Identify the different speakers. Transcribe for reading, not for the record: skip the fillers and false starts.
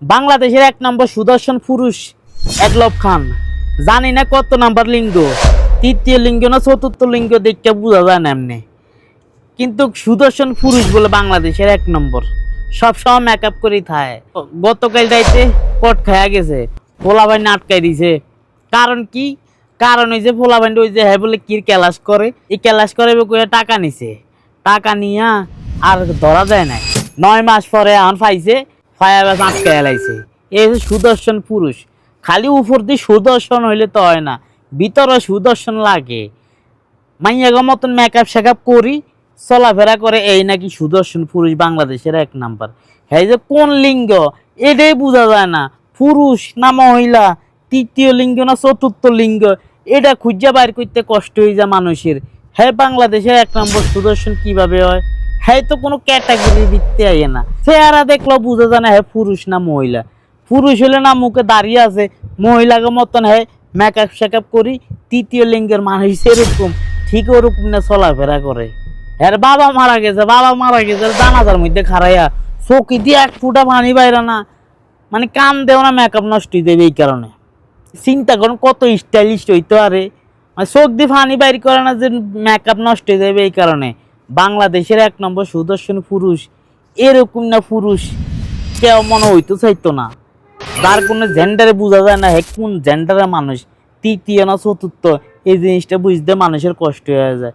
Speaker 1: বাংলাদেশের 1 নম্বর সুদর্শন পুরুষ একলব খান। জানি না কত নাম্বার লিঙ্গ, তৃতীয় লিঙ্গ না চতুর্থ লিঙ্গ দেখতে বোঝা যায় না এমনি, কিন্তু সুদর্শন পুরুষ বলে বাংলাদেশের 1 নম্বর। সবসময় মেকআপ করেই থাকে। গতকাল রাইতে পট খায়া গেছে, পোলাবাইন আটকাই দিছে। কারণ কি? কারণ ওই যে পোলাবাইন ওই যে হ্যাঁ বলে কি ক্যালাস করে, এই ক্যালাস করে কইয়া টাকা নিছে। টাকা নিয়া আর ধরা যায় না। 9 মাস পরে এখন পাইছে, ফায়া ব্যাস আটকে এলাইছে। এই যে সুদর্শন পুরুষ। খালি উপর দিয়ে সুদর্শন হইলে তো হয় না, ভিতরে সুদর্শন লাগে। মাইয়াগো মতন মেকআপ শেকআপ করি চলাফেরা করে, এই নাকি সুদর্শন পুরুষ বাংলাদেশের 1 নাম্বার। হ্যাঁ যে কোন লিঙ্গ এটাই বোঝা যায় না, পুরুষ না মহিলা, তৃতীয় লিঙ্গ না চতুর্থ লিঙ্গ, এটা খুঁজা বাইর করতে কষ্ট হয়ে যায় মানুষের। হ্যাঁ বাংলাদেশের 1 নম্বর সুদর্শন কিভাবে হয়? হ্যাঁ তো কোনো ক্যাটাগরির ভিত্তি আইয়ে না, চেহারা দেখলেও বোঝা যায় না হ্যাঁ পুরুষ না মহিলা। পুরুষ হলে না মুখে দাঁড়িয়ে আছে, মহিলাকে মতন হ্যাঁ মেকআপ শেকআপ করি, তৃতীয় লিঙ্গের মানুষ সেরকম ঠিক ওরকম না চলাফেরা করে। এর বাবা মারা গেছে, জানাজার মধ্যে খারাইয়া চকি দিয়ে 1 ফুটা পানি বাইরে না, মানে কান দেও না মেকআপ নষ্ট হয়ে যাবে। এই কারণে চিন্তা করুন কত স্টাইলিশ হইতো, আরে মানে চোখ দিয়ে পানি বাইর করে না যে মেকআপ নষ্ট হয়ে যাবে। এই কারণে বাংলাদেশের 1 নম্বর সুদর্শন পুরুষ এরকম না পুরুষ কেউ মনে হইতো চাইতো না, যার কোনো জেন্ডারে বোঝা যায় না হে কোন জেন্ডারের মানুষ, তৃতীয় না চতুর্থ, এই জিনিসটা বুঝতে মানুষের কষ্ট হয়ে যায়।